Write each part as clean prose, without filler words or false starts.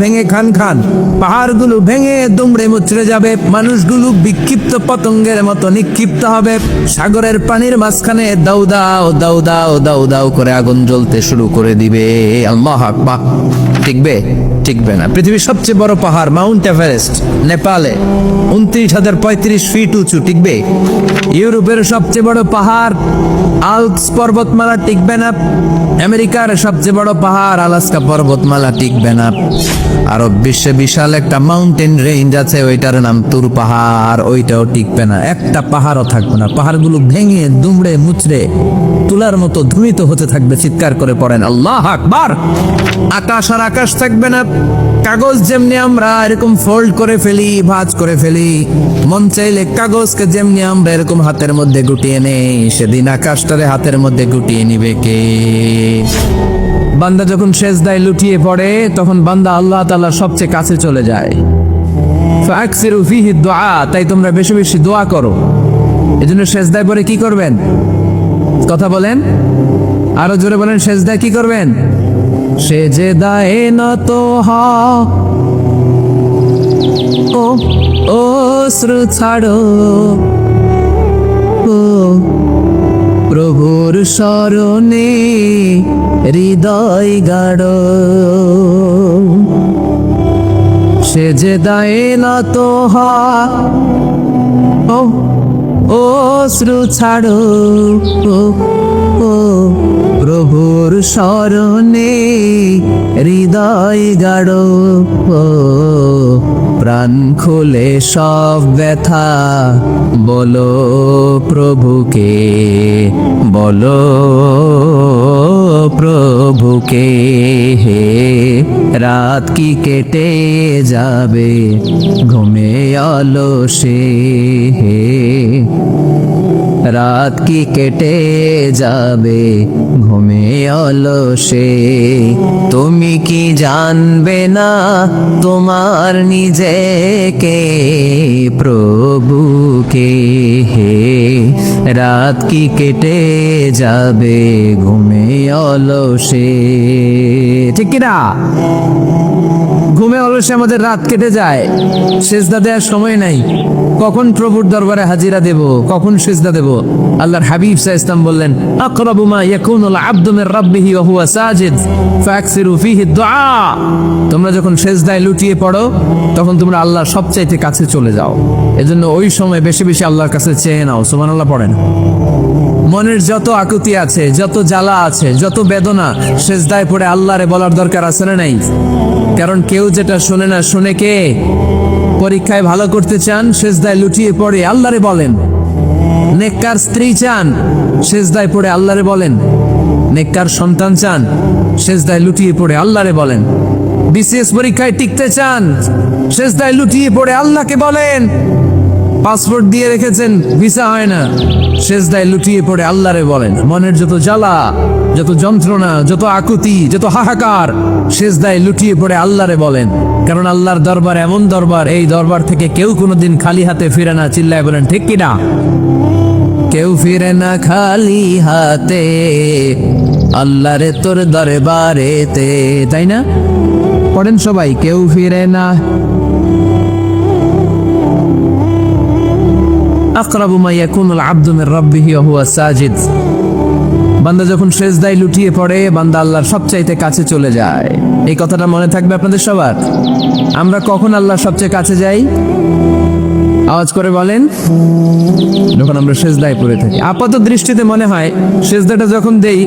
ভেঙে খান খান, পাহাড়গুলো ভেঙে দুমড়ে মুচড়ে যাবে, মানুষগুলো বিক্ষিপ্ত পতঙ্গের মতো নিক্ষিপ্ত হবে, সাগরের পানির মাঝখানে দাউ দাও দাউ দাও দাউ দাউ করে আগুন জ্বলতে শুরু করে দিবে। আল্লাহু আকবার। টিকবে? টিকবে না। পৃথিবীর সবচেয়ে বড় পাহাড় মাউন্ট এভারেস্ট নেপালে 29,035 ফিট উঁচু, টিকবে? ইউরোপের সবচেয়ে বড় পাহাড় আল্পস পর্বতমালা টিকবে না। আমেরিকার সবচেয়ে বড় পাহাড় আলাস্কা পর্বতমালা টিকবে না। আরব বিশ্বে বিশাল একটা মাউন্টেন রেঞ্জ আছে, ওইটার নাম তুর পাহাড়, ওইটাও টিকবে না। একটা পাহাড়ও থাকবে না, পাহাড়গুলো ভেঙে দুমড়ে মুচড়ে তুলার মতো ধুমিত হতে থাকবে। চিৎকার করে পড়েন আল্লাহু আকবার। আকাশ আর আকাশ থাকবে না। কাগজ যেমনি আমরা এরকম ফোল্ড করে ফেলি, ভাঁজ করে ফেলি, মন চাইলে কাগজকে যেমনি আমরা এরকম হাতের মধ্যে গুটিয়ে নেই, সেদিন আকাশটারে হাতের মধ্যে গুটিয়ে নিবে কে? বান্দা যখন সেজদায় লুটিয়ে পড়ে তখন বান্দা আল্লাহ তাআলার সবচেয়ে কাছে চলে যায়। ফাকসিরু ফিহি দুআ, তাই তোমরা বেশি বেশি দোয়া করো। এজন্য সেজদায় পড়ে কি করবেন? কথা বলেন, আরো জোরে বলেন। সেজদায় কি করবেন? সেজদায় নত হও, ও অশ্রু ছাড়ো, ও প্রভুর শরণে হৃদয় গাড়ো। সেজদায় নত হও, ও অশ্রু ছাড়ো, ও প্রভুর শরণে হৃদয় গাড়ো। প্রাণ খুলে সব ব্যথা বলো প্রভুকে, বলো প্রভুকে। হে রাত কি কেটে যাবে ঘুমে অলসে, হে রাত কি কেটে যাবে ঘুমে অলসে। তুমি কি জানবে না তোমার নিজেকে প্রভুকে, হে রাত কি কেটে যাবে ঘুমে অলসে। ঠিক কিনা? ঘুমে অলসে আমাদের রাত কেটে যায়, সেজদা দেওয়ার সময় নাই। কখন প্রভুর দরবারে হাজিরা দেব, কখন সেজদা দেব? আল্লাহর হাবিব সাল্লাল্লাহু আলাইহি ওয়াসাল্লাম বললেন, আকরাবু মা ইয়াকুনুল আবদু মির রাব্বিহি ওয়া হুয়া সাজিদ ফাকসিরু ফিহি দুআ। তোমরা যখন সেজদায় লুটিয়ে পড়ো তখন তোমরা আল্লাহর সবচাইতে কাছে চলে যাও। এজন্য ওই সময় বেশি বেশি আল্লাহর কাছে চেয়ে নাও। সুবহানাল্লাহ পড়েন। মনের যত আকুতি আছে, যত জ্বালা আছে, যত বেদনা, সেজদায় পড়ে আল্লাহরে বলার দরকার আছে না নাই? কারণ কেউ যেটা শোনে না, শুনে কে? পরীক্ষায় ভালো করতে চান, সেজদায় লুটিয়ে পড়ে আল্লাহরে বলেন। নেককার স্ত্রী চান, সেজদায় পড়ে আল্লাহরে বলেন। নেককার সন্তান চান, সেজদায় লুটিয়ে পড়ে আল্লাহরে বলেন। বিসিএস পরীক্ষায় টিকতে চান, সেজদায় লুটিয়ে পড়ে আল্লাহকে বলেন। পাসপোর্ট দিয়ে রেখেছেন, ভিসা হয় না, সেজদায় লুটিয়ে পড়ে আল্লাহরে বলেন। মনের যত জ্বালা, যত যন্ত্রণা, যত আকুতি, যত হাহাকার, সেজদায় লুটিয়ে পড়ে আল্লাহরে বলেন। কারণ আল্লাহর দরবার এমন দরবার, এই দরবার থেকে কেউ কোনোদিন খালি হাতে ফিরে না। চিল্লায় বলেন ঠিক কিনা? কেউ ফিরে না খালি হাতে আল্লাহরে তোর দরবারেতে, তাই না? পড়েন সবাই, কেউ ফিরে না। আকরাবু মা ইয়াকুনুল আবদু মির রাব্বিহি ওয়া হুয়া সাজিদ। বান্দা যখন সেজদায় লুটিয়ে পড়ে বান্দা আল্লাহর সবচাইতে কাছে চলে যায়। এই কথাটা মনে থাকবে আপনাদের সবার। আমরা কখন আল্লাহর সবচেয়ে কাছে যাই? আওয়াজ করে বলেন। যখন আমরা সেজদায় পড়ে থাকি। আপাত দৃষ্টিতে মনে হয় সেজদাটা যখন দেই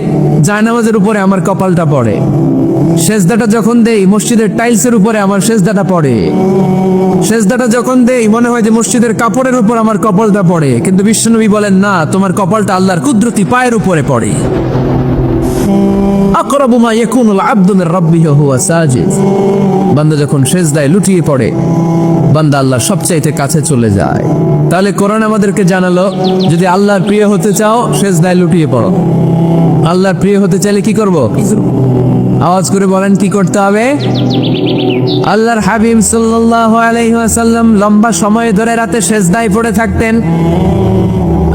জায়নামাজের উপরে আমার কপালটা পড়ে, সেজদাটা যখন দেই মসজিদের টাইলসের উপরে আমার সেজদাটা পড়ে, সেজদাটা যখন দেই মনে হয় যে মসজিদের কাপড়ের উপর আমার কপালটা পড়ে। কিন্তু বিশ্বনবী বলেন না, তোমার কপালটা আল্লাহর কুদরতি পায়ের উপরে পড়ে। আকরাবু মা ইয়াকুনুল আবদু মির রাব্বিহি ওয়া হুয়া সাজিদ। বান্দা যখন সেজদায় লুটিয়ে পড়ে বান্দা আল্লাহর সবচাইতে কাছে চলে যায়। তাহলে কোরআন আমাদেরকে জানালো, যদি আল্লাহর প্রিয় হতে চাও সেজদায় লুটিয়ে পড়ো। আল্লাহর প্রিয় হতে চাইলে কি করব? আওয়াজ করে বলেন কি করতে হবে? আল্লাহর হাবিব সাল্লাল্লাহু আলাইহি ওয়াসাল্লাম লম্বা সময় ধরে রাতে সেজদায় পড়ে থাকতেন।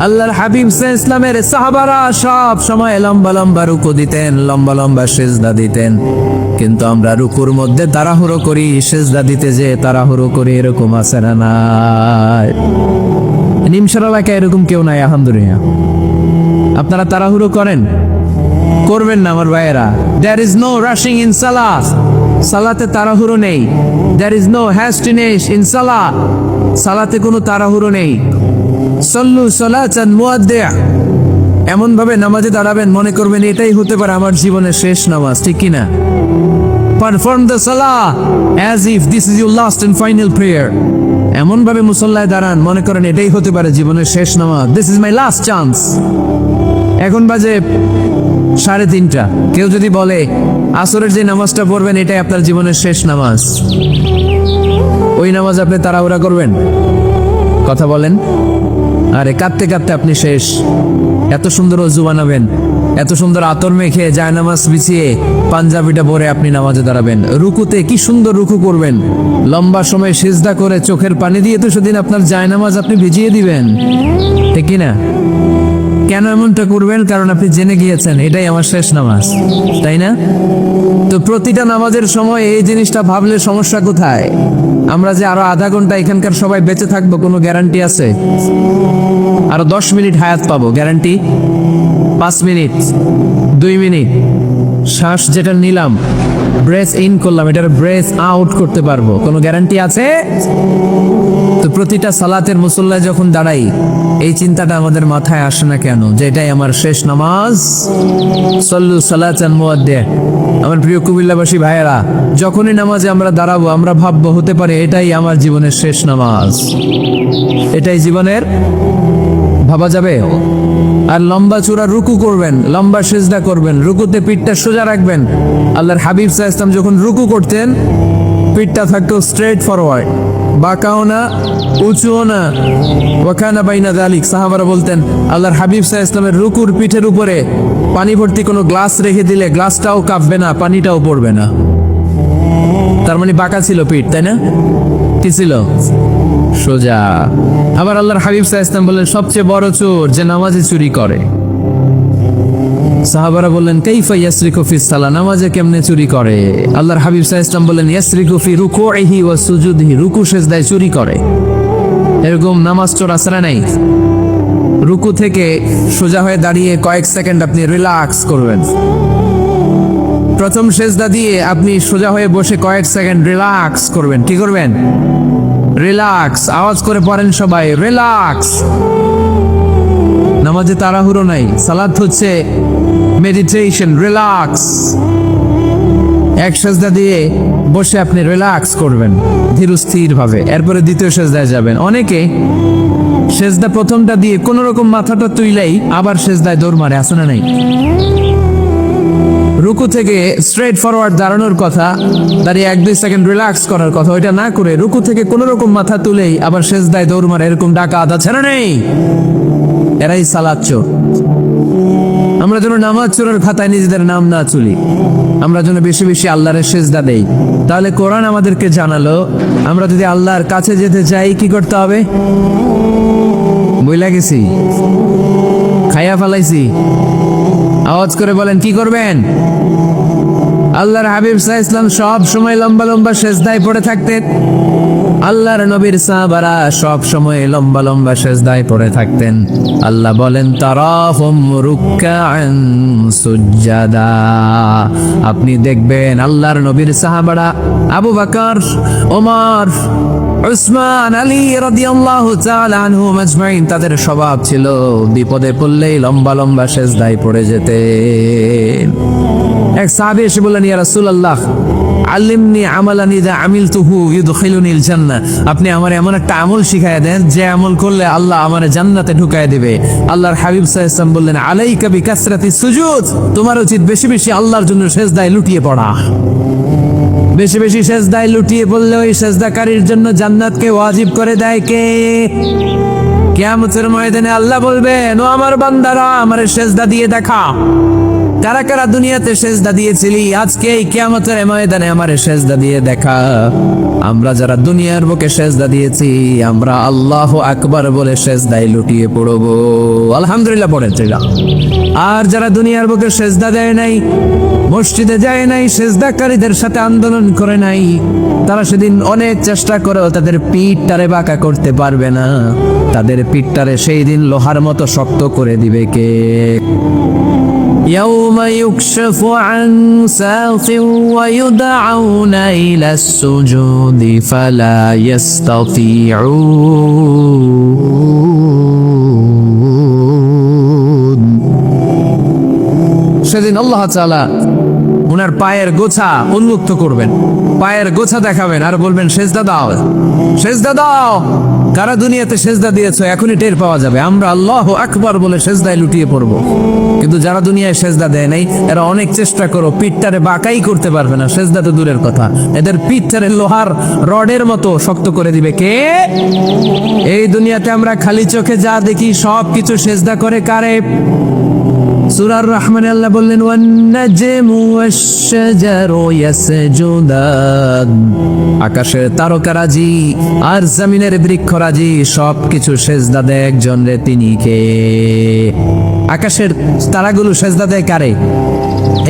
আল্লাহর হাবিব সাল্লাল্লাহু আলাইহি ওয়াসাল্লামের সাহাবারা সব সময় লম্বা লম্বা রুকু দিতেন, লম্বা লম্বা সেজদা দিতেন। কিন্তু আমরা রুকুর মধ্যে তাড়াহুড়ো করি, সেজদা দিতে যে তাড়াহুড়ো করি, এরকম আছে না নাই? নিমসার এলাকায় এরকম কেউ নাই আলহামদুলিল্লাহ। আপনারা তাড়াহুড়ো করেন? করবেন না আমার ভাইয়েরা। There is no rushing in salah. সালাতে তাড়াহুড়ো নেই। There is no hastiness in salah. সালাতে কোনো তাড়াহুড়ো নেই। সল্লু সালাতান মুআদ্দিয়া, এমন ভাবে নামাজে দাঁড়াবেন মনে করবেন এটাই হতে পারে আমার জীবনের শেষ নামাজ, ঠিক কি না? Perform the salah as if this is your last and final prayer. এমন ভাবে মুসল্লায় দাঁড়ান মনে করেন এটাই হতে পারে জীবনের শেষ নামাজ। This is my last chance. এখন বাজে 3:30। কেউ যদি বলে আসরের যে নামাজটা পড়বেন এটাই আপনার জীবনের শেষ নামাজ, ওই নামাজ আপনি তাড়াহুড়া করবেন? কথা বলেন। আরে কাঁদতে কাঁদতে আপনি শেষ। এত সুন্দর ওযু বানাবেন, এত সুন্দর আতর মেখে জায়নামাজ বিছিয়ে পাঞ্জাবিটা পরে আপনি নামাজে দাঁড়াবেন। রুকুতে কি সুন্দর রুকু করবেন, লম্বা সময় সিজদা করে চোখের পানি দিয়ে তো সেদিন আপনার জায়নামাজ আপনি ভিজিয়ে দিবেন, ঠিক কি না? কেন এমনটা করবেন? কারণ আপনি জেনে গিয়েছেন এটাই আমার শেষ নামাজ, তাই না? তো প্রতিটা নামাজের সময় এই জিনিসটা ভাবলে সমস্যা কোথায়? আমরা যে আরো আধা ঘন্টা এখানকার সবাই বেঁচে থাকবো কোনো গ্যারান্টি আছে? আরো 10 মিনিট হায়াত পাবো, গ্যারান্টি? 5 মিনিট, 2 মিনিট, শ্বাস যেটা নিলাম ব্রেথ ইন করলাম, এটার ব্রেথ আউট করতে পারবো, কোনো গ্যারান্টি আছে? তো প্রতিটা সালাতের মুসল্লায় যখন দাঁড়াই এই চিন্তাটা আমাদের মাথায় আসে না কেন যে এটাই আমার শেষ নামাজ? সল্লু সালাতান মুআদ্দিয়া। আমার প্রিয় কুমিল্লাবাসী ভাইয়েরা, যখনই নামাজে আমরা দাঁড়াবো আমরা ভাববো হতে পারে এটাই আমার জীবনের শেষ নামাজ, এটাই জীবনের, ভাবা যাবে? আর লম্বা চূড়া রুকু করবেন, লম্বা সিজদা করবেন, রুকুতে পিঠটা সোজা রাখবেন। আল্লাহর হাবিব সাল্লাল্লাহু আলাইহি ওয়াসাল্লাম যখন রুকু করতেন পিঠটা থাকতো স্ট্রেট ফরওয়ার্ড, বাঁকাও না উঁচুও না, ওয়াকানা বাইনা যালিক। সাহাবারা বলতেন আল্লাহর হাবিব সাল্লাল্লাহু আলাইহি ওয়াসাল্লামের রুকুর পিঠের উপরে পানি ভর্তি কোনো গ্লাস রেখে দিলে গ্লাসটাও কাঁপবে না, পানিটাও পড়বে না। তার মানে বাঁকা ছিল পিঠ, তাই না? কি ছিল? সোজা। আবার আল্লাহর হাবিব সাল্লাল্লাহু আলাইহি ওয়াসাল্লাম বললেন সবচেয়ে বড় চোর যে নামাজে চুরি করে। সাহাবারা বললেন কাইফা ইয়াসরিকু ফিস সালাহ, নামাজে কেমনে চুরি করে? আল্লাহর হাবিব সাল্লাল্লাহু আলাইহি ওয়াসাল্লাম বললেন ইয়াসরিকু ফি রুকুইহি ওয়া সুজুদিহি, রুকু সিজদায় চুরি করে। এরকম নামাজ চোর আছে না নাই? রুকু থেকে সোজা হয়ে দাঁড়িয়ে কয়েক সেকেন্ড আপনি রিল্যাক্স করবেন। প্রথম সিজদা দিয়ে আপনি সোজা হয়ে বসে কয়েক সেকেন্ড রিল্যাক্স করবেন। কি করবেন? রিল্যাক্স। আওয়াজ করে পড়েন সবাই, রিল্যাক্স। নামাজে তাড়াহুড়ো নাই, সালাত হচ্ছে মেডিটেশন, রিল্যাক্স। এক সিজদা দিয়ে বসে আপনি রিল্যাক্স করবেন ধীরস্থির ভাবে, এরপরে দ্বিতীয় সিজদায় যাবেন। অনেকে সিজদা প্রথমটা দিয়ে কোন রকম মাথাটা তুইলাই আবার সিজদায় দৌড় মারে, আছে না নাই? রুকু থেকে স্ট্রেট ফরওয়ার্ড দাঁড়ানোর কথা, দাঁড়িয়ে 1-2 সেকেন্ড রিল্যাক্স করার কথা, ওইটা না করে রুকু থেকে কোন রকম মাথা তুলেই আবার সিজদায় দৌড় মারে, এরকম ডাকাত আছে না নেই? এরাই সালাত চোর। আমরা যেন নামাজ চোরের খাতায় নিজেদের নাম না তুলি, আমরা যেন বেশি বেশি আল্লাহর সিজদা দেই। তাহলে কোরআন আমাদেরকে জানালো আমরা যদি আল্লাহর কাছে যেতে চাই কি করতে হবে? বইলা গেছি, খাইয়া ফেলাইছি। আওয়াজ করে বলেন কি করবেন? আল্লাহর হাবিব সাল্লাল্লাহু আলাইহি ওয়াসাল্লাম সব সময় লম্বা লম্বা সিজদায় পড়ে থাকতেন। আল্লাহর নবীর সাহাবারা সব সময় লম্বা লম্বা সিজদায় পড়ে থাকতেন। আল্লাহ বলেন তারাহুম রুকআন সুজদা। আপনি দেখবেন আল্লাহর নবীর সাহাবারা আবু বকর, ওমর, উসমান, আলী রাদিয়াল্লাহু তাআলা আনহুম আজমাইন, তাদের স্বভাব ছিল বিপদে পড়লেই লম্বা লম্বা সিজদায় পড়ে যেতেন। এক সাহাবী এসে বললেন ইয়া রাসূলুল্লাহ আল্লিমনি আমালান ইযা আমিলতুহু ইউদখিলুনিল জান্নাহ, আপনি আমার এমন একটা আমল শিখায় দেন যে আমল করলে আল্লাহ আমারে জান্নাতে ঢুকায় দিবে। আল্লাহর হাবিব সাল্লাল্লাহু আলাইহি ওয়াসাল্লাম বললেন আলাইকা বিকাসরাতিস সুজুদ, তোমার উচিত বেশি বেশি আল্লাহর জন্য সিজদায় লুটিয়ে পড়া। বেশি বেশি সিজদায় লুটিয়ে পড়লে ওই সিজদাকারীর জন্য জান্নাতকে ওয়াজিব করে দেয় কে? কিয়ামতের ময়দানে আল্লাহ বলবেন ও আমার বান্দারা আমারে সিজদা দিয়ে দেখা। কারা কারা দুনিয়াতে সেজদা দিয়েছিলি, আজকে এই কিয়ামতের ময়দানে আমারে সেজদা দিয়ে দেখা। আমরা যারা দুনিয়ার বুকে সেজদা দিয়েছি, আমরা আল্লাহু আকবার বলে সেজদায় লুটিয়ে পড়বো। আলহামদুলিল্লাহ পড়েন। আর যারা দুনিয়ার বুকে সেজদা দেয় নাই, মসজিদে যায় নাই, সেজদাকারীদের সাথে আন্দোলন করে নাই, তারা সেদিন অনেক চেষ্টা করেও তাদের পিঠটারে বাঁকা করতে পারবে না। তাদের পিঠটারে সেই দিন লোহার মতো শক্ত করে দিবে কে? يوم يكشف عن ساق ويدعون إلى السجود فلا يستطيعون। সেদিন আল্লাহ তাআলা ওনার পায়ের গোছা উন্মুক্ত করবেন, পায়ের গোছা দেখাবেন আর বলবেন সেজদা দাও, সেজদা দাও। কারা দুনিয়াতে সেজদা দিয়েছো এখনই টের পাওয়া যাবে। আমরা আল্লাহু আকবার বলে সেজদায় লুটিয়ে পড়ব। কিন্তু যারা দুনিয়ায় সেজদা দেয় নাই, এরা অনেক চেষ্টা করো, পিঠটারে বাঁকাই করতে পারবে না। সেজদা তো দূরের কথা, এদের পিঠটারে লোহার রডের মতো শক্ত করে দিবে কে? এই দুনিয়াতে আমরা খালি চোখে যা দেখি সব কিছু সেজদা করে কারে? সূরা রহমানে আল্লাহ বললেন ওয়ান নাজমু ওয়াশ-শাজারু ইয়াসজুদান। আকাশের তারকারাজি আর জমিনের বৃক্ষরাজি সবকিছু সেজদা দেয় একজন রে, তিনি কে? আকাশের তারাগুলো সেজদা দেয় কারে?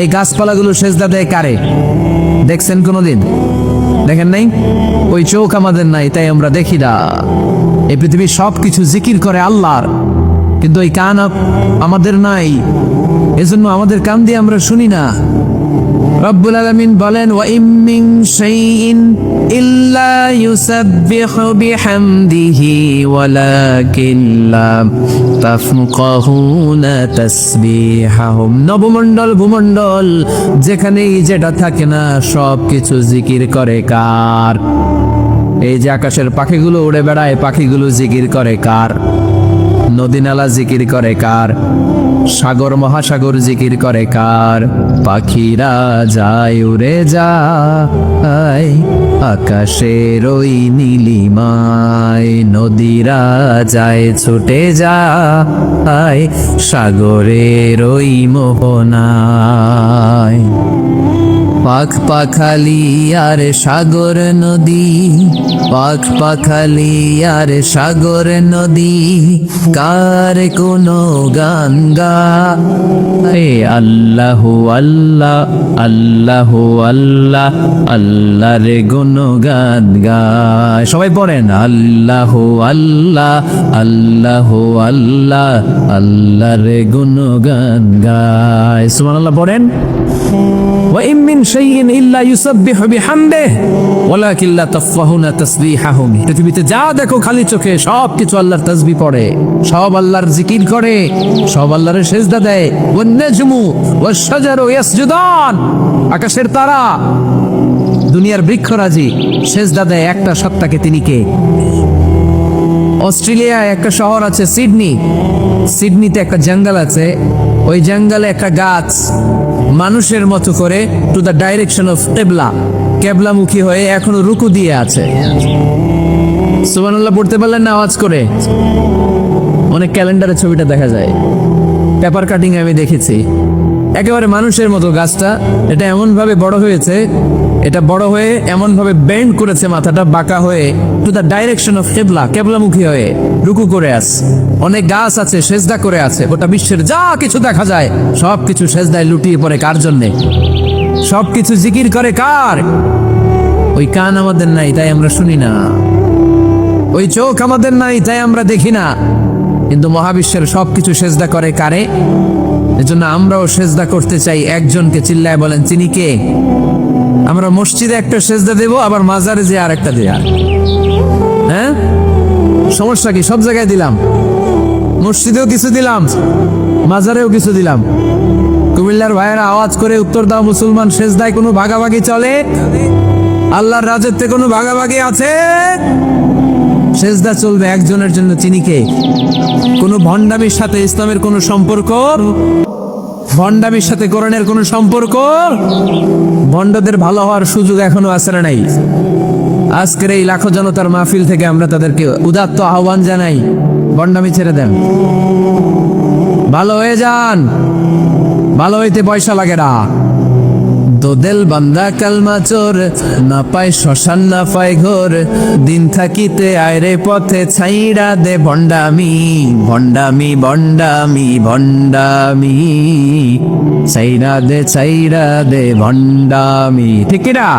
এই গাছপালাগুলো সেজদা দেয় কারে? দেখছেন কোনোদিন? দেখেন নাই? ওই চোখ আমাদের নাই, তাই আমরা দেখি না। এই পৃথিবীর সবকিছু জিকির করে আল্লাহর, কিন্তু ওই কান আমাদের নাই, এজন্য আমাদের কান দিয়ে আমরা শুনি না। রব্বুল আলামিন বলেন ওয়া ইম মিন শাইইন ইল্লা ইউসাব্বিহু বিহামদিহি ওয়ালাকিন লা তাফকাহুনা তাসবিহাহুম। নবমণ্ডল ভূমণ্ডল যেখানেই যেটা থাকে না সব কিছু জিকির করে কার? এই যে আকাশের পাখিগুলো উড়ে বেড়ায়, পাখিগুলো জিকির করে কার? নদী নালা জিকির করে কার? সাগর মহাসাগর জিকির করে কার? পাখিরা যায় উড়ে যায় আকাশের ওই নীলিমায়, নদীরা যায় ছুটে যায় সাগরের ওই মোহনায়। পাখ পাখালি আর সাগর নদী, পাখ পাখালি আর সাগর নদী, কার কোনো গান গায়? আল্লাহ আল্লাহ আল্লাহ আল্লাহ আল্লাহর গুণগান গায়। সবাই পড়েন আল্লাহ আল্লাহ আল্লাহ আল্লাহ আল্লাহর গুণগান গায়। সুবহানাল্লাহ পড়েন। ওয়া ইম মিন শাইইন ইল্লা ইউসাব্বিহু বিহামদিহি ওয়ালাকিন লা তাফকাহুনা তাসবিহাহুম। পৃথিবীতে যা দেখো খালি চোখে সব কিছু আল্লাহর তাসবিহ পড়ে, সব আল্লাহর জিকির করে, সব আল্লাহর সেজদা দেয়। ওয়ান নাজমু ওয়াশ-শাজারু ইয়াসজুদান। আকাশের তারা, দুনিয়ার বৃক্ষরাজি সেজদা দেয় একটা সত্তাকে, তিনি কে? অস্ট্রেলিয়ায় একটা শহর আছে সিডনি, সিডনিতে একটা জঙ্গল আছে, ওই জঙ্গলে একটা গাছ মানুষের মতো করে টু দ্য ডাইরেকশন অফ কেবলা, কেবলামুখী হয়ে এখনো রুকু দিয়ে আছে। সুবহানাল্লাহ পড়তে পারলেন না আওয়াজ করে? অনেক ক্যালেন্ডারে ছবিটা দেখা যায়, পেপার কাটিং আমি দেখেছি। একেবারে মানুষের মতো গাছটা, এটা এমন ভাবে বড় হয়েছে, এটা বড় হয়ে এমন ভাবে বেন্ড করেছে, মাথাটা বাঁকা হয়ে টু দ্য ডাইরেকশন অফ কেবলা, কেবলামুখী হয়ে রুকু করে আছে। অনেক গাছ আছে সেজদা করে আছে। গোটা বিশ্বের যা কিছু দেখা যায় সব কিছু সেজদায় লুটিয়ে পড়ে কার জন্যে? সব কিছু জিকির করে কার? ওই কান আমাদের নাই, তাই আমরা শুনি না। ওই চোখ আমাদের নাই, তাই আমরা দেখি না। কিন্তু মহাবিশ্বের সবকিছু সেজদা করে কারে? এজন্য আমরাও সেজদা করতে চাই একজনকে। চিল্লায় বলেন তিনি কে? আমরা মসজিদে একটা সেজদা দেব, আবার মাজারে যে আর একটা দেয়া। হ্যাঁ, সমস্যা কি? সব জায়গায় দিলাম, মসজিদেও কিছু দিলাম, মাজারেও কিছু দিলাম। কুমিল্লার ভাইয়েরা আওয়াজ করে উত্তর দাও, মুসলমান সেজদায় কোনো ভাগাভাগি চলে? আল্লাহর রাজত্বে কোনো ভাগাভাগি আছে? সেজদা চলবে একজনের জন্য, তিনি কে? কোন ভণ্ডামির সাথে ইসলামের কোন সম্পর্ক? ভণ্ডামির সাথে কোরআনের কোন সম্পর্ক? ভণ্ডদের ভালো হওয়ার সুযোগ এখনো আছে না নাই? আজকের এই লাখো জনতার মাহফিল থেকে আমরা তাদেরকে উদাত্ত আহ্বান জানাই, ভণ্ডামি ছেড়ে দেন, ভালো হয়ে যান, ভালো হইতে পয়সা লাগে না। দোদেল বান্দা কালমা চোর, না পায় শ্মশান না পায় ঘোর, দিন থাকিতে আয়রে পথে ছাইড়া দে ভণ্ডামি, ভণ্ডামি ভণ্ডামি ভণ্ডামি, ছাইড়া দে ভণ্ডামি। ঠিক না?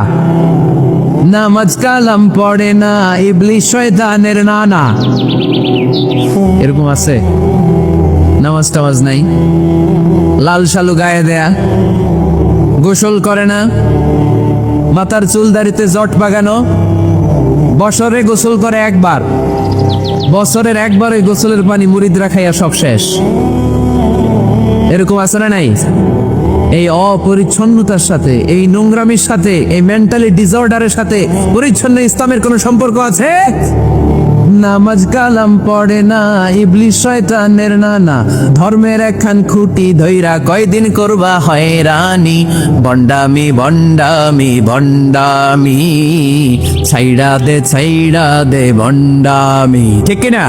নামাজ কালাম পড়ে না, ইবলিস শয়তানের নানা। এরকম আছে, নামাজ টামাজ নাই, লাল শালু গায়ে দেয়া, গোসল করে না, মাথার চুল দাড়িতে জট বাগানো, বছরে গোসল করে একবার, বছরের একবার ওই গোসলের পানি মুরিদরা খাইয়া সব শেষ। এরকম আছে না নাই? এই অপরিচ্ছন্নতার সাথে, এই নোংরামির সাথে, এই মেন্টালি ডিসঅর্ডারের সাথে পরিচ্ছন্ন ইসলামের কোনো সম্পর্ক আছে? নামাজ কালাম পড়ে না, ইবলিস শয়তানের নানা, ধর্মের একখান খুঁটি ধইরা কয়দিন করবা হয়রানি, ভণ্ডামি ভণ্ডামি ভণ্ডামি, ছাইড়া দে ভণ্ডামি। ঠিক না?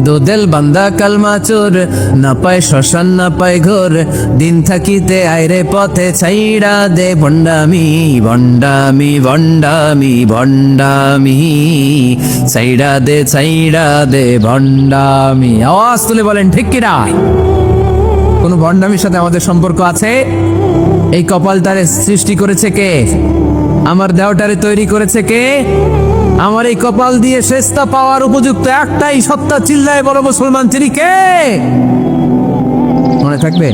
দোদেল বান্দা কালমা চোর, না পায় শ্মশান না পায় ঘোর, দিন থাকিতে আইরে পথে ছাইড়া দে ভণ্ডামি, ভণ্ডামি ভণ্ডামি ভণ্ডামি, ছাইড়া দে ভণ্ডামি। আওয়াজ তুলে বলেন ঠিক কিনা? কোন ভণ্ডামির সাথে আমাদের সম্পর্ক আছে? এই কপালটারে সৃষ্টি করেছে কে? আমার দেহটারে তৈরি করেছে কে? আমার এই কপাল দিয়ে শেষটা পাওয়ার উপযুক্ত একটাই সত্তা, চিল্লায় বড় মুসলমান, তিনি কে? মনে থাকবে?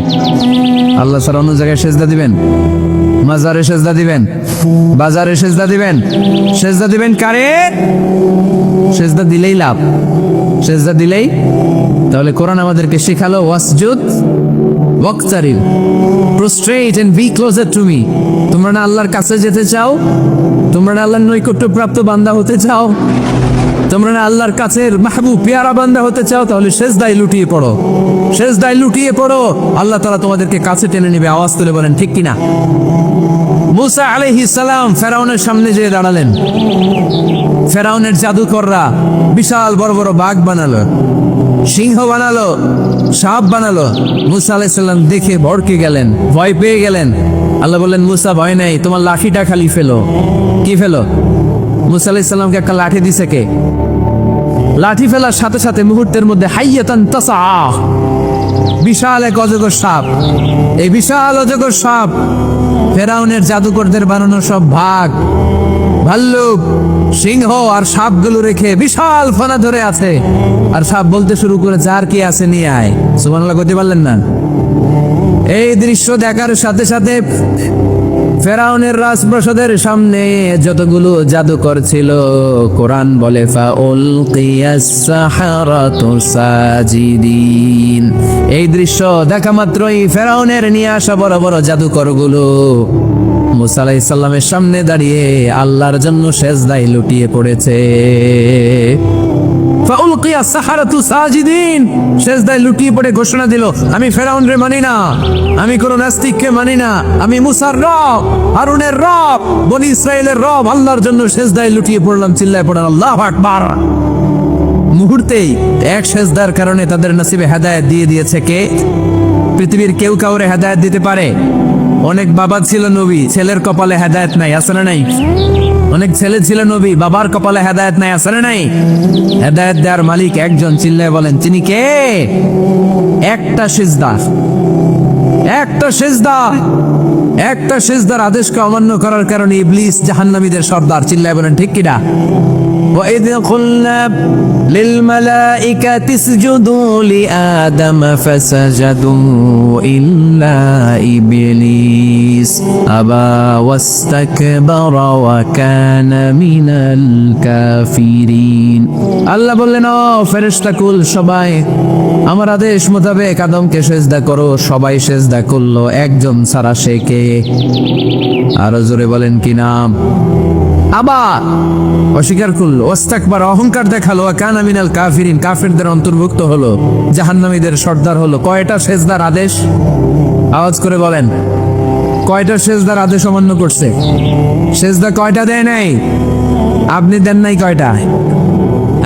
আল্লাহ ছাড়া অন্য জায়গায় সেজদা দিবেন? মাজারে সেজদা দিবেন? বাজারে সেজদা দিবেন? সেজদা দিবেন কারে? সেজদা দিলেই লাভ, সেজদা দিলেই। তাহলে কোরআন আমাদেরকে শেখালো ওয়াসজুদ ওয়াকতারিব, prostrate and be closer to me। তোমরা না আল্লাহর কাছে যেতে চাও? তোমরা না আল্লাহর নৈকট্যপ্রাপ্ত বান্দা হতে চাও? তোমরা না আল্লাহর কাছের মাহবুব পেয়ারা বান্দা হতে চাও? তাহলে সেজদায় লুটিয়ে পড়ো, সেজদায় লুটিয়ে পড়ো, আল্লাহ তাআলা তোমাদেরকে কাছে টেনে নেবে। আওয়াজ তুলে বলেন ঠিক কিনা? মুসা আলাইহিস সালাম ফেরাউনের সামনে যেয়ে দাঁড়ালেন। ফেরাউনের জাদুকররা বিশাল বড় বড় বাঘ বানালো, সিংহ বানালো, সাপ বানালো। মুসা আলাইহিস সালাম দেখে ভড়কে গেলেন, ভয় পেয়ে গেলেন। আল্লাহ বললেন, মুসা ভয় নাই, তোমার লাঠিটা খালি ফেলো। কি ফেলো? মুসা আলাইহিস সালামকে একটা লাঠি দিছে কে? লাঠি ফেলার সাথে সাথে মুহূর্তের মধ্যে হাইয়াতান তাসা, বিশাল এক অজগর সাপ। এই বিশাল অজগর সাপ ফেরাউনের জাদুকরদের বানানো সব ভাগ, ভাল্লুক, সিংহ আর সাপগুলো রেখে বিশাল ফনা ধরে আছে। আর সাপ বলতে শুরু করেছে, আর কি আছে নিয়ে আয়। সুবহানাল্লাহ করতে পারলেন না? এই দৃশ্য দেখার সাথে সাথে ফেরাউনের রাজপ্রাসাদের সামনে যতগুলো জাদুকর ছিল, কোরআন বলে ফাউলকিয়াস সাহারাতু সাজিদিন। এই দৃশ্য দেখা মাত্রই ফেরাউনের নিয়ে আসা বড় বড় জাদুকরগুলো মুসা আলাইহিস সালামের সামনে দাঁড়িয়ে আল্লাহর জন্য সেজদায় লুটিয়ে পড়েছে। ফাউলকিয়াস সাহারাতু সাজিদিন, সেজদায় লুটিয়ে পড়ে ঘোষণা দিল, আমি ফেরাউনরে মানি না, আমি কোন নাস্তিককে মানি না, আমি মুসার রব, হারুনের রব, বনি ইসরাইলের রব, আল্লাহর জন্য সেজদায় লুটিয়ে পড়লাম। চিল্লায় পড়েন আল্লাহু আকবার। মুহূর্তেই এক সেজদার কারণে তাদের নসিবে হেদায়েত দিয়ে দিয়েছে কে? পৃথিবীর কেউ কাউরে হেদায়েত দিতে পারে? অনেক বাবা ছিল নবী, ছেলের কপালে হেদায়েত নাই, আছে না নাই? অনেক ছেলে ছিল নবী, বাবার কপালে হেদায়েত নাই, আছে না নাই? হেদায়েত দেওয়ার মালিক একজন, চিল্লায় বলেন তিনি কে? একটা সিজদা, একটা সিজদা, একটা সিজদার আদেশকে অমান্য করার কারণে ইবলিস জাহান্নামীদের সর্দার। চিল্লায় বলেন ঠিক কিনা? وَإِذْ قُلْنَا لِلْمَلَائِكَةِ اسْجُدُوا لِآدَمَ فَسَجَدُوا إِلَّا إِبْلِيسَ أَبَى وَاسْتَكْبَرَ وَكَانَ مِنَ الْكَافِرِينَ। আল্লাহ বললেন, ও ফেরেশতাকুল সবাই আমার আদেশ মোতাবেক আদমকে সেজদা করো। সবাই সেজদা করলো, একজন ছাড়া, সে কে? আরো জোরে বলেন কি নাম? আবার অস্বীকার করলো, ওয়াস্তাকবার, অহংকার দেখালো, কানা মিনাল কাফিরিন, কাফিরদের অন্তর্ভুক্ত হলো, জাহান্নামীদের সর্দার হলো। কয়টা সেজদার আদেশ? আওয়াজ করে বলেন, কয়টা সেজদার আদেশ অমান্য করছে? সেজদা কয়টা দেয় নাই? আপনি দেন নাই কয়টা?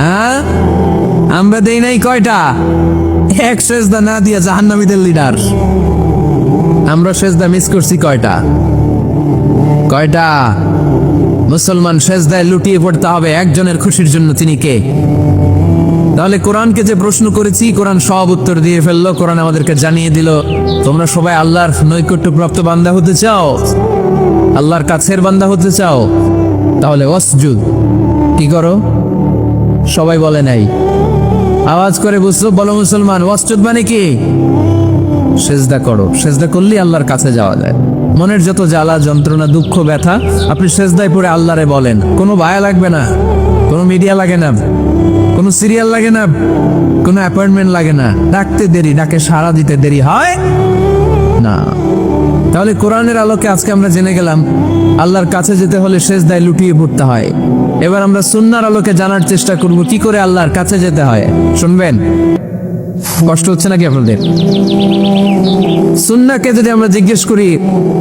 হ্যাঁ, আমরা দেই নাই কয়টা? এক সেজদা না দিয়া জাহান্নামীদের লিডার। আমরা সেজদা মিস করছি কয়টা? মুসলমান সেজদায় লুটিয়ে পড়তে হবে একজনের খুশির জন্য, তিনি কে? তাহলে কোরআনকে যে প্রশ্ন করেছি, কোরআন সব উত্তর দিয়ে ফেললো। কোরআন আমাদেরকে জানিয়ে দিল, তোমরা সবাই আল্লাহর নৈকট্যপ্রাপ্ত বান্দা হতে চাও, আল্লাহর কাছের বান্দা হতে চাও, তাহলে ওয়াসজুদ কি করো? সবাই বলে নাই, আওয়াজ করে বুঝছো? বলো মুসলমান, ওয়াসজুদ মানে কি? সেজদা করো। সেজদা করলেই আল্লাহর কাছে যাওয়া যায়। মনের যত জ্বালা যন্ত্রণা দুঃখ ব্যথা আপনি সেজদায় পড়ে আল্লাহরে বলেন। কোনো ভায়া লাগবে না, কোনো মিডিয়া লাগে না, কোনো সিরিয়াল লাগে না, কোনো অ্যাপয়েন্টমেন্ট লাগে না, ডাকতে দেরি, ডাকে সাড়া দিতে দেরি হয় না। তাহলে কোরআনের আলোকে আজকে আমরা জেনে গেলাম আল্লাহর কাছে যেতে হলে সেজদায় লুটিয়ে পড়তে হয়। এবার আমরা সুন্নাহর আলোকে জানার চেষ্টা করব কি করে আল্লাহর কাছে যেতে হয়। শুনবেন? কষ্ট হচ্ছে নাকি আপনাদের? সুন্নাহকে যদি আমরা জিজ্ঞেস করি,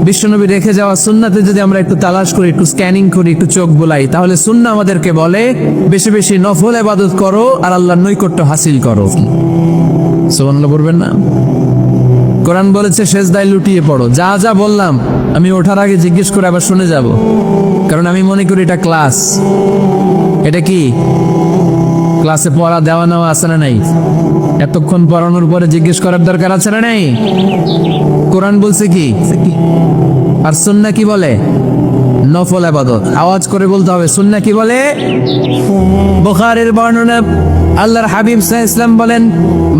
বিশ্বনবী রেখে যাওয়া সুন্নাতে যদি আমরা একটু তালাশ করি, একটু স্ক্যানিং করি, একটু চোখ বুলাই, তাহলে সুন্নাহ আমাদেরকে বলে বেশি বেশি নফল ইবাদত করো আর আল্লাহর নৈকট্য হাসিল করো। সুবহানাল্লাহ বলবেন না? কোরআন বলেছে সেজদায় লুটিয়ে পড়ো। যা যা বললাম আমি ওঠার আগে জিজ্ঞেস করে আবার শুনে যাব, কারণ আমি মনে করি এটা ক্লাস। এটা কি ক্লাসে পড়া দেওয়া নেওয়া আছে না নাই? এতক্ষণ পড়ানোর পরে জিজ্ঞেস করার দরকার আছে না নাই? কোরআন বলছে কি, আর সুন্নাহ কি বলে? নফল ইবাদত। আওয়াজ করে বলতে হবে, সুন্নাহ কি বলে? বুখারীর বর্ণনা, আল্লাহর হাবিব সাল্লাল্লাহু আলাইহি ওয়াসাল্লাম বলেন,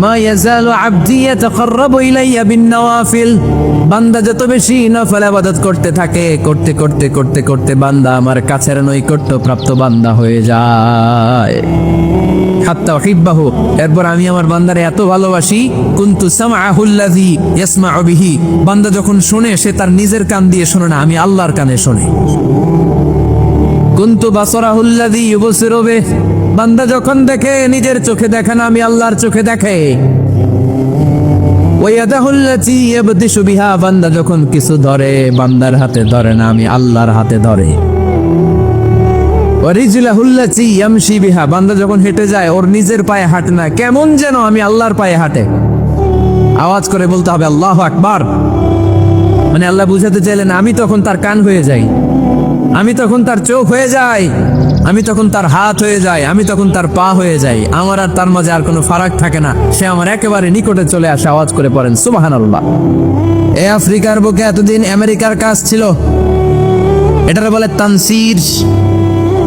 মা ইয়াজালু আবদি ইয়াতাকাররাবু ইলাইয়া বিন নওয়াফিল, বান্দা যত বেশি নফল ইবাদত করতে থাকে, করতে করতে করতে করতে বান্দা আমার কাছের নৈকট্য প্রাপ্ত বান্দা হয়ে যায়। হাত্তা উহিব্বাহু, এরপর আমি আমার বান্দারে এত ভালোবাসি, কুনতু সামআহুল্লাযী ইয়াসমাউ বিহি, বান্দা যখন শুনে সে তার নিজের কান দিয়ে শোনে না, আমি আল্লাহর কানে শুনি। কুনতু বাসারাহুল্লাযী ইউবসিরু বিহি, বান্দা যখন দেখে নিজের চোখে দেখে না, আমি আল্লাহর চোখে দেখে। ওয়ায়াদাহুল্লাতী ইয়াবতিশু বিহা, বান্দা যখন কিছু ধরে বান্দার হাতে ধরে না, আমি আল্লাহর হাতে ধরে। ওয়ারিজলাহুল্লাতী ইয়ামশি বিহা, বান্দা যখন হেঁটে যায় ওর নিজের পায়ে হাঁটে না, কেমন যেন আমি আল্লাহর পায়ে হাঁটে। আওয়াজ করে বলতে হবে আল্লাহু আকবার। মানে আল্লাহ বুঝাতে চাইলেন আমি তখন তার কান হয়ে যাই, আমি তখন তার চোখ হয়ে যাই, আমি তখন তার হাত হয়ে যাই, আমি তখন তার পা হয়ে যাই। আমার আর তার মাঝে আর কোনো ফারাক থাকে না, সে আমার একেবারে নিকটে চলে আসে। আওয়াজ করে পড়েন সুবহানাল্লাহ। এই আফ্রিকার বুকে এতদিন আমেরিকার কাজ ছিল, এটার বলে Tansir,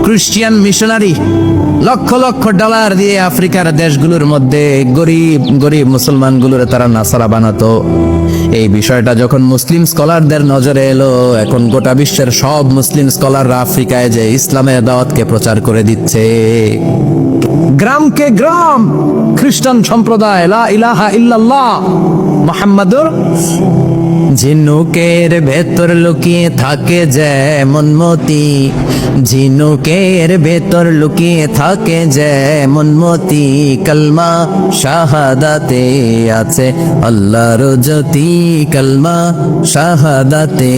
Christian missionary. Lakh lakh dollar দিয়ে আফ্রিকার দেশগুলোর মধ্যে গরিব গরিব মুসলমানগুলোর তারা নাসারা বানাতো। এই বিষয়টা যখন মুসলিম স্কলারদের নজরে এলো, এখন গোটা বিশ্বের সব মুসলিম স্কলাররা আফ্রিকায় যে ইসলামের দাওয়াতকে প্রচার করে দিচ্ছে। গ্রামকে গ্রাম খ্রিস্টান সম্প্রদায় লা ইলাহা ইল্লাল্লাহ মুহাম্মাদুর। ঝিনুকের ভেতর লুকিয়ে থাকে যেমন মতি, ঝিনুকের ভেতর লুকিয়ে থাকে যেমন মতি, কলমা শাহাদাতে আছে আল্লাহর জ্যোতি, কলমা শাহাদাতে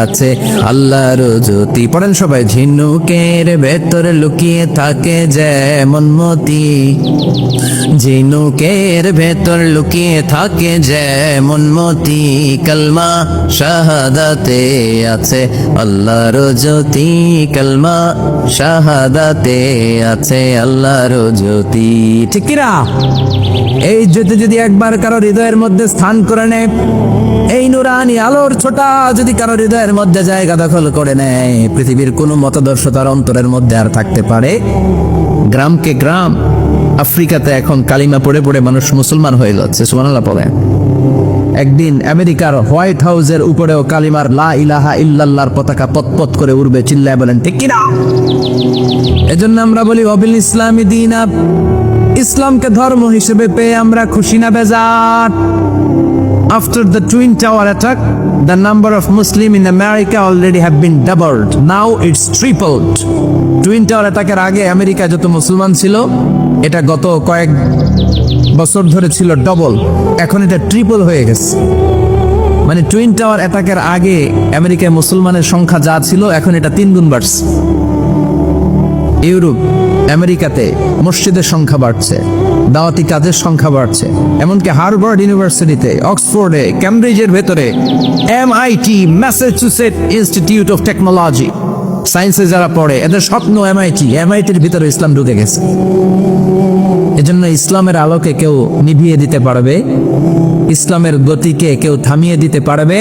আছে আল্লাহর জ্যোতি। পড়েন সবাই, ঝিনুকের ভেতর লুকিয়ে থাকে যেমন মতি, ঝিনুকের ভেতর লুকিয়ে থাকে যেমন মতি, কলমা শাহাদাতে আছে আল্লাহর জ্যোতি, কলমা শাহাদাতে আছে আল্লাহর জ্যোতি। ঠিক কি না? এই জ্যোতি যদি একবার কারো হৃদয়ের মধ্যে স্থান করে নেয়, এই নুরানি আলোর ছোটা যদি কারো হৃদয়ের মধ্যে জায়গা দখল করে নেয়, পৃথিবীর কোনো মতাদর্শ তার অন্তরের মধ্যে আর থাকতে পারে? গ্রামকে গ্রাম আফ্রিকাতে এখন কালিমা পড়ে পড়ে মানুষ মুসলমান হয়ে যাচ্ছে। সুবহানাল্লাহ পড়ে। একদিন আমেরিকার হোয়াইট হাউসের উপরেও কালিমার লা ইলাহা ইল্লাল্লাহর পতাকা পতপত করে উড়বে। চিল্লায় বলেন ঠিক কি না? এজন্য আমরা বলি ওয়াবিল ইসলামি দীনা, ইসলামকে ধর্ম হিসেবে পেয়ে আমরা খুশি না বেজার? After the Twin Tower attack, the number of Muslims in America already have been doubled. Now it's tripled. Twin Tower attack-এর আগে আমেরিকা যত মুসলমান ছিল, এটা গত কয়েক বছর ধরে ছিল ডবল, এখন এটা ট্রিপল হয়ে গেছে। মানে টুইন টাওয়ার অ্যাটাকের আগে আমেরিকায় মুসলমানের সংখ্যা যা ছিল, এখন এটা 3 গুণ বাড়ছে। ইউরোপ, আমেরিকাতে মসজিদের সংখ্যা বাড়ছে, দাওয়াতি কাজের সংখ্যা বাড়ছে, এমনকি হার্ভার্ড ইউনিভার্সিটিতে, অক্সফোর্ডে, ক্যামব্রিজের ভেতরে, MIT Massachusetts institute of technology, সায়েন্সে যারা পড়ে এদের স্বপ্ন MITর ভিতরে ইসলাম ঢুকে গেছে। এজন্য ইসলামের আলোকে কেউ নিভিয়ে দিতে পারবে, ইসলামের গতিকে কেউ থামিয়ে দিতে পারবে,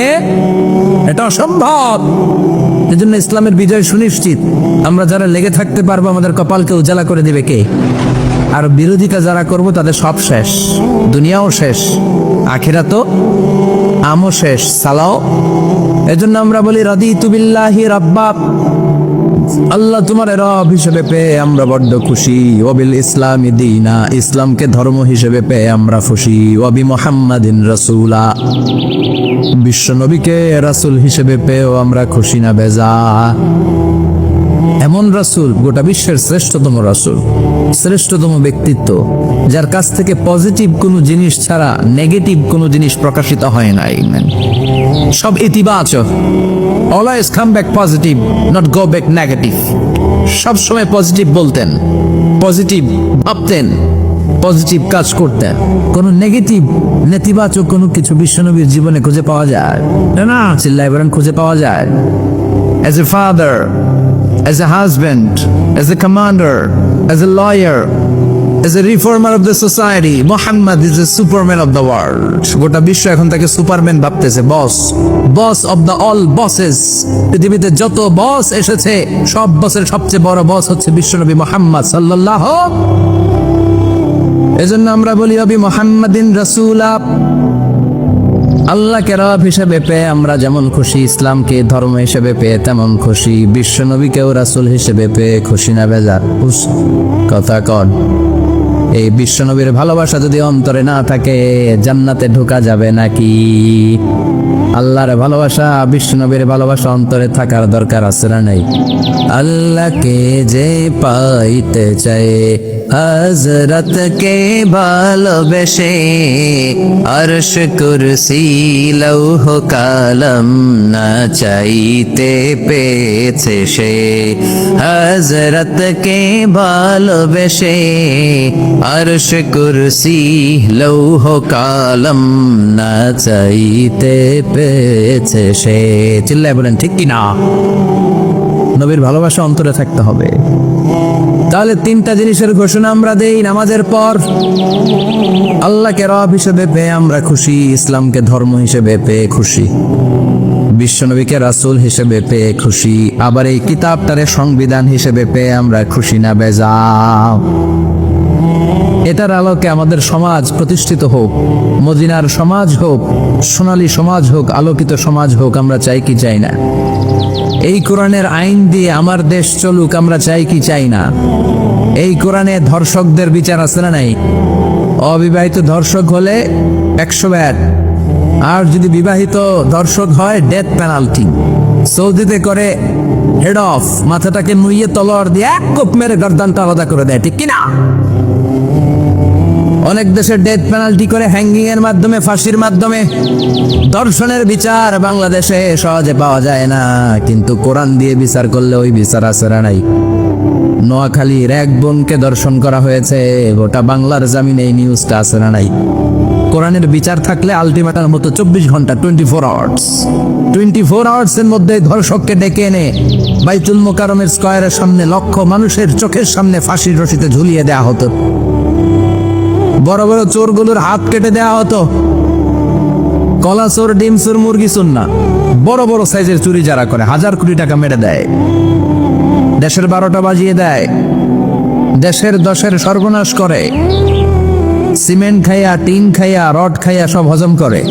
এটা অসম্ভব। এজন্য ইসলামের বিজয় সুনিশ্চিত। আমরা যারা লেগে থাকতে পারবো আমাদের কপালকে উজালা করে দিবে কে? আর বিরোধিতা যারা করব তাদের সব শেষ, দুনিয়াও শেষ, আখিরাতও আমও শেষ, সালাও। এজন্য আমরা বলি রাদিতু বিল্লাহি রাব্বা, আল্লাহ তোমার রব হিসেবে পেয়ে আমরা বড্ড খুশি। ওয়াবিল ইসলামি দীনা, ইসলামকে ধর্ম হিসেবে পেয়ে আমরা খুশি। ওয়াবি মুহাম্মাদিন রাসূলা, বিশ্ব নবীকে রাসূল হিসেবে পেয়েও আমরা খুশি না বেজা। এমন রাসূল, গোটা বিশ্বের শ্রেষ্ঠতম রাসূল, শ্রেষ্ঠতম ব্যক্তিত্ব, যার কাছ থেকে পজিটিভ কোনো জিনিস ছাড়া নেগেটিভ কোনো জিনিস প্রকাশিত হয় নাই, সব ইতিবাচক। Always come back positive, not go back negative. সব সময় পজিটিভ বলতেন, পজিটিভ ভাবতেন, পজিটিভ কাজ করতেন। কোন নেগেটিভ নেতিবাচক কোনো কিছু বিশ্বনবীর জীবনে খুঁজে পাওয়া যায় না? চিল্লায় বলেন, খুঁজে পাওয়া যায়? As a father, as a husband, as a commander, as a lawyer, as a reformer of the society, Muhammad is the superman of the world. গোটা বিশ্ব এখন তাকে সুপারম্যান ভাবতেছে, বস অফ দ্য অল বসেস। পৃথিবীতে যত বস এসেছে সব বসের সবচেয়ে বড় বস হচ্ছে বিশ্বনবী মুহাম্মদ সাল্লাল্লাহু। এজন্য আমরা বলি নবী মুহাম্মাদিন রাসূলা। আল্লাহকে রব হিসেবে পেয়ে আমরা যেমন খুশি, ইসলামকে ধর্ম হিসেবে পেয়ে তেমন খুশি, বিশ্বনবীকেও রাসূল হিসেবে পেয়ে খুশি না বেজার? কথা কন। এই বিশ্বনবীর ভালোবাসা যদি অন্তরে না থাকে জান্নাতে ঢোকা যাবে নাকি? আল্লাহর ভালোবাসা, বিশ্বনবীর ভালোবাসা অন্তরে থাকার দরকার আছে না নাই? আল্লাহকে যে পাইতে চায় হযরত কে ভালোবেসে, আরশ কুরসি লৌহ কালাম না চাইতে পেয়েছে সে। হযরত কে ভালোবেসে, আরশ কুরসি লৌহ কালাম না চাইতে পেয়েছে সে। চিল্লায় বলেন ঠিক কি না? নবীর ভালোবাসা অন্তরে থাকতে হবে। তাহলে তিনটা জিনিসের ঘোষণা আমরা দেই নামাজের পর। আল্লাহকে রব হিসেবে পেয়ে আমরা খুশি, ইসলামকে ধর্ম হিসেবে পেয়ে খুশি, বিশ্বনবীকে রাসূল হিসেবে পেয়ে খুশি, আবার এই কিতাবটারে সংবিধান হিসেবে পেয়ে আমরা খুশি না বেজা? এটার আলোকে আমাদের সমাজ প্রতিষ্ঠিত হোক, মদিনার সমাজ হোক, সোনালী সমাজ হোক, আলোকিত সমাজ হোক। আমরা চাই কি চাই না? এই কোরআনের আইন দিয়ে আমার দেশ চলুক, আমরা চাই কি চাই না? এই কোরআনে ধর্ষকদের বিচার আছে না নাই? অবিবাহিত ধর্ষক হলে 100 ব্যাট, আর যদি বিবাহিত ধর্ষক হয় ডেথ পেনাল্টি। সৌদিতে করে হেড অফ, মাথাটাকে নুইয়ে তলোয়ার দিয়ে এক কোপ মেরে গর্দানটা আলাদা করে দেয়, ঠিক কিনা? অনেক দেশে ডেথ পেনাল্টি করে হ্যাঙ্গিং এর মাধ্যমে, ফাঁসির মাধ্যমে। ধর্ষণের বিচার বাংলাদেশে সহজে পাওয়া যায় না, কিন্তু কোরআন দিয়ে বিচার করলে ওই বিচার আছে না নাই? নোয়াখালীর এক বোনকে ধর্ষণ করা হয়েছে, গোটা বাংলার জামিনে এই নিউজটা আছে না নাই? কোরআনের বিচার থাকলে আলটিমেটার মতো 24 ঘন্টা, 24 আওয়ার্স, 24 আওয়ার্স এর মধ্যে ধর্ষককে ডেকে এনে বাইতুল মোকাররমের স্কয়ারের সামনে লক্ষ মানুষের চোখের সামনে ফাঁসির রশিতে ঝুলিয়ে দেয়া হতো। বড় বড় চোরগুলোর হাত কেটে দেয়া হতো। কলা চোর, ডিম চোর, মুরগি চোর না, বড় বড় সাইজের চুরি যারা করে 1000 কোটি টাকা মেরে দেয়, দেশের 12টা বাজিয়ে দেয়, দেশের 10-এর সর্বনাশ করে, সিমেন্ট খাইয়া, টিন খাইয়া, রড খাইয়া সব হজম করে।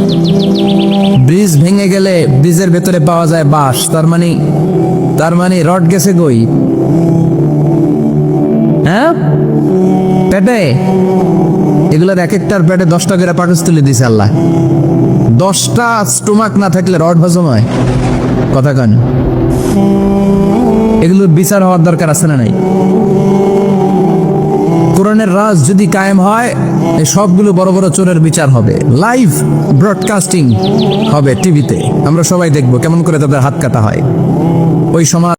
ব্রিজ ভেঙে গেলে ব্রিজের ভেতরে পাওয়া যায় বাঁশ, তার মানে রড গেছে কই? হ্যাঁ, পেটে। এগুলোর এক একটার পেটে 10টা করে পাকস তুলে দিছে আল্লাহ। 10টা স্টোমাক না থাকলে রড হজম হয়? কথা কেন? এগুলোর বিচার হওয়ার দরকার আছে না নাই? কোরআনের রাজ যদি কায়েম হয়, এই সবগুলো বড় বড় চোরের বিচার হবে, লাইভ ব্রডকাস্টিং হবে টিভিতে, আমরা সবাই দেখবো কেমন করে তাদের হাত কাটা হয়। ওই সমাজ